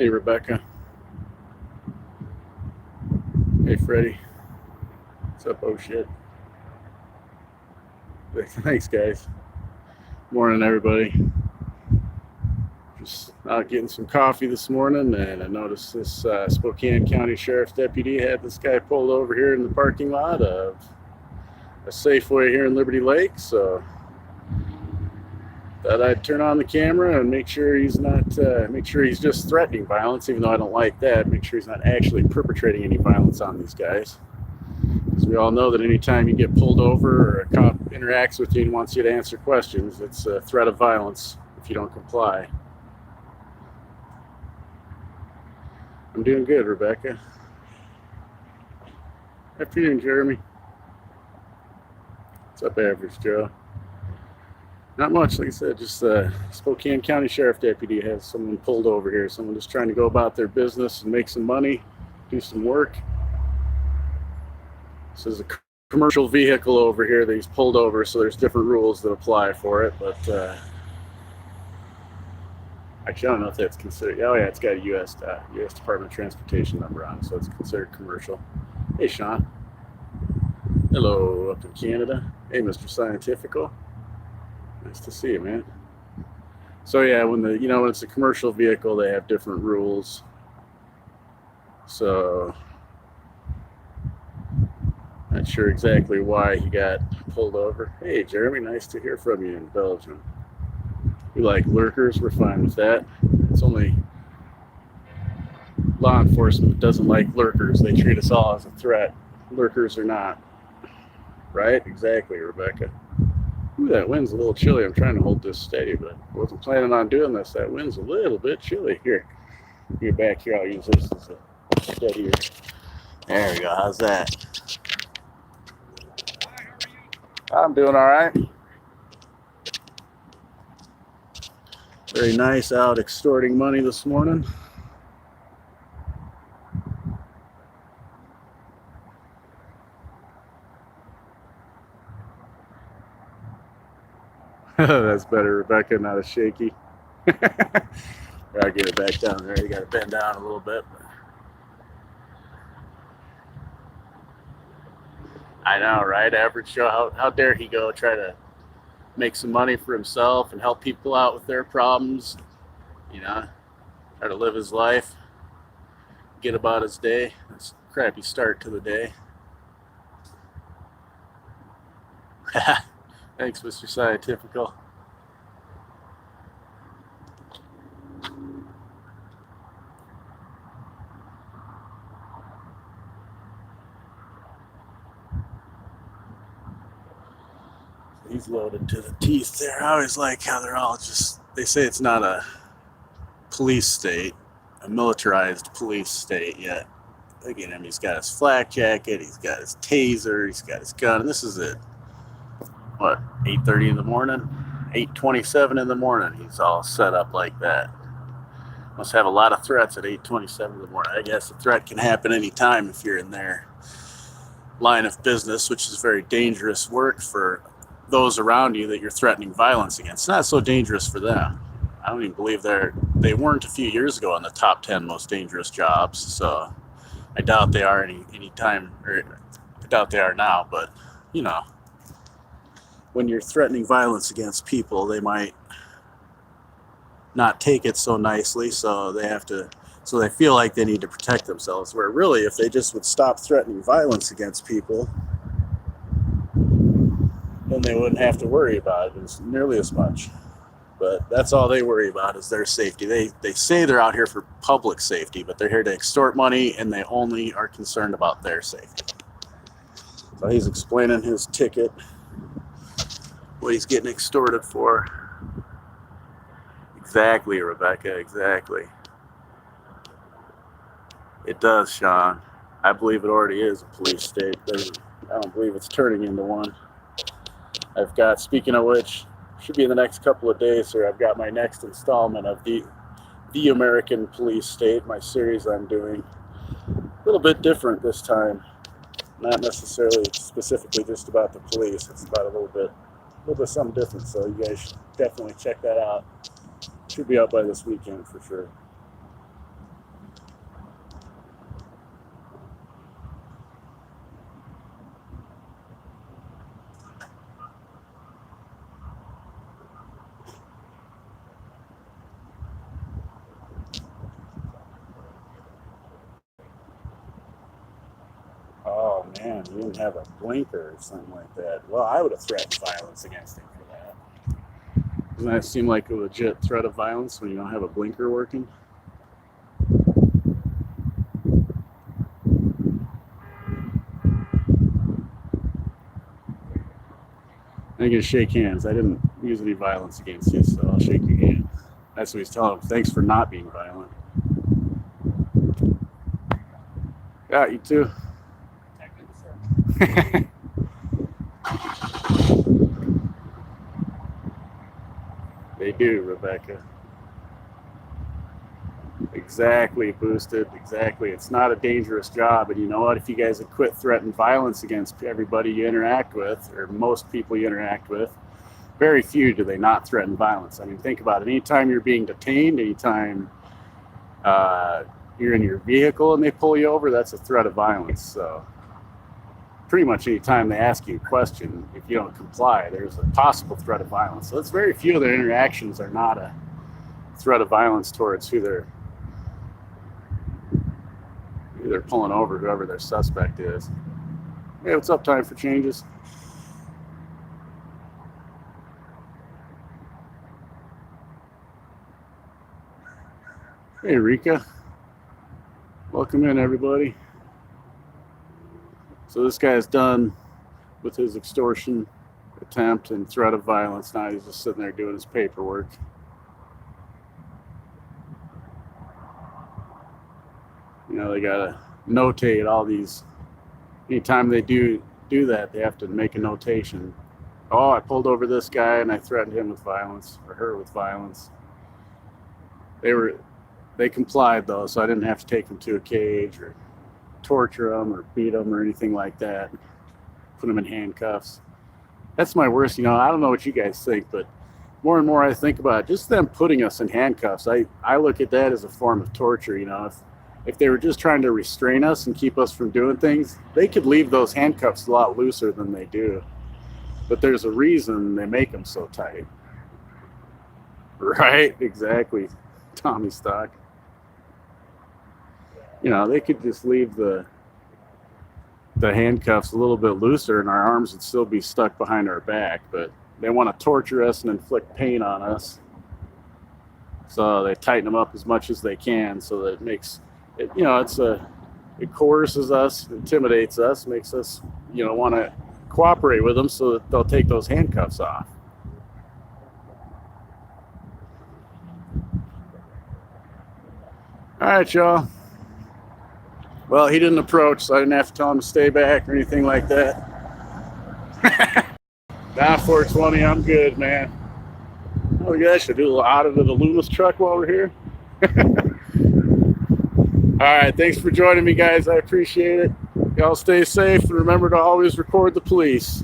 Hey, Rebecca. Hey, Freddie. What's up? Oh, shit. Thanks, guys. Morning, everybody. Just out getting some coffee this morning, and I noticed this Spokane County Sheriff's deputy had this guy pulled over here in the parking lot of a Safeway here in Liberty Lake, so thought I'd turn on the camera and make sure he's just threatening violence, even though I don't like that. Make sure he's not actually perpetrating any violence on these guys. Because we all know that anytime you get pulled over or a cop interacts with you and wants you to answer questions, it's a threat of violence if you don't comply. I'm doing good, Rebecca. Afternoon, Jeremy. What's up, Average Joe? Not much, like I said, just Spokane County Sheriff Deputy has someone pulled over here. Someone just trying to go about their business and make some money, do some work. This is a commercial vehicle over here that he's pulled over, so there's different rules that apply for it, but actually I don't know if that's considered. Oh yeah, it's got a U.S. Department of Transportation number on it, so it's considered commercial. Hey, Sean. Hello, up in Canada. Hey, Mr. Scientifical. Nice to see you, man. So yeah, when it's a commercial vehicle, they have different rules. So not sure exactly why he got pulled over. Hey, Jeremy, nice to hear from you in Belgium. We like lurkers, we're fine with that. It's only law enforcement that doesn't like lurkers. They treat us all as a threat. Lurkers are not. Right? Exactly, Rebecca. Ooh, that wind's a little chilly. I'm trying to hold this steady, but I wasn't planning on doing this. That wind's a little bit chilly. Here, you're back here. I'll use this as a steadier. There we go. How's that? I'm doing all right. Very nice out extorting money this morning. That's better, Rebecca, not as shaky. I'll get it back down there. You got to bend down a little bit. I know, right? Average Joe, how dare he go try to make some money for himself and help people out with their problems, try to live his life, get about his day. That's a crappy start to the day. Thanks, Mr. Scientifical. He's loaded to the teeth there. I always like how they say it's not a police state, a militarized police state yet. Look at him, he's got his flak jacket, he's got his taser, he's got his gun, and this is it. 8:30 in the morning? 8:27 in the morning, he's all set up like that. Must have a lot of threats at 8:27 in the morning. I guess a threat can happen anytime if you're in their line of business, which is very dangerous work for those around you that you're threatening violence against. It's not so dangerous for them. I don't even believe they weren't a few years ago on the top 10 most dangerous jobs, so I doubt they are any time, or I doubt they are now, but when you're threatening violence against people, they might not take it so nicely, so they feel like they need to protect themselves, where really if they just would stop threatening violence against people, then they wouldn't have to worry about it nearly as much. But that's all they worry about is their safety. They say they're out here for public safety, but they're here to extort money, and they only are concerned about their safety. So he's explaining his ticket, what he's getting extorted for. Exactly, Rebecca, exactly. It does, Sean. I believe it already is a police state. I don't believe it's turning into one. I've got, speaking of which, should be in the next couple of days, sir, I've got my next installment of the American Police State, my series I'm doing. A little bit different this time. Not necessarily specifically just about the police. It's about a little bit something different, so you guys should definitely check that out. Should be out by this weekend for sure. man, he didn't have a blinker or something like that. Well, I would have threatened violence against him for that. Doesn't that seem like a legit threat of violence when you don't have a blinker working? I'm gonna shake hands. I didn't use any violence against you, so I'll shake your hand. That's what he's telling him. Thanks for not being violent. Yeah, you too. They do, Rebecca. Exactly, Boosted. Exactly. It's not a dangerous job. And you know what? If you guys had quit threatening violence against everybody you interact with, or most people you interact with, very few do they not threaten violence. I mean, think about it. Anytime you're being detained, anytime you're in your vehicle and they pull you over, that's a threat of violence. So pretty much any time they ask you a question, if you don't comply, there's a possible threat of violence. So it's very few of their interactions are not a threat of violence towards who they're pulling over, whoever their suspect is. Hey, what's up? Time for changes. Hey, Rika. Welcome in, everybody. So this guy's done with his extortion attempt and threat of violence. Now he's just sitting there doing his paperwork. You know, they gotta notate all these. Anytime they do that, they have to make a notation. Oh, I pulled over this guy and I threatened him with violence, or her with violence. They complied though, so I didn't have to take them to a cage or torture them or beat them or anything like that. Put them in handcuffs. That's my worst. You know, I don't know what you guys think, but more and more I think about it, just them putting us in handcuffs. I look at that as a form of torture. You know, if they were just trying to restrain us and keep us from doing things, they could leave those handcuffs a lot looser than they do. But there's a reason they make them so tight. Right? Exactly. Tommy Stock. You know, they could just leave the handcuffs a little bit looser and our arms would still be stuck behind our back, but they want to torture us and inflict pain on us. So they tighten them up as much as they can so that it makes it, you know, it coerces us, intimidates us, makes us, you know, want to cooperate with them so that they'll take those handcuffs off. All right, y'all. Well, he didn't approach, so I didn't have to tell him to stay back or anything like that. Now 420, I'm good, man. Oh, you guys should do a little audit of the Loomis truck while we're here. All right, thanks for joining me, guys. I appreciate it. Y'all stay safe and remember to always record the police.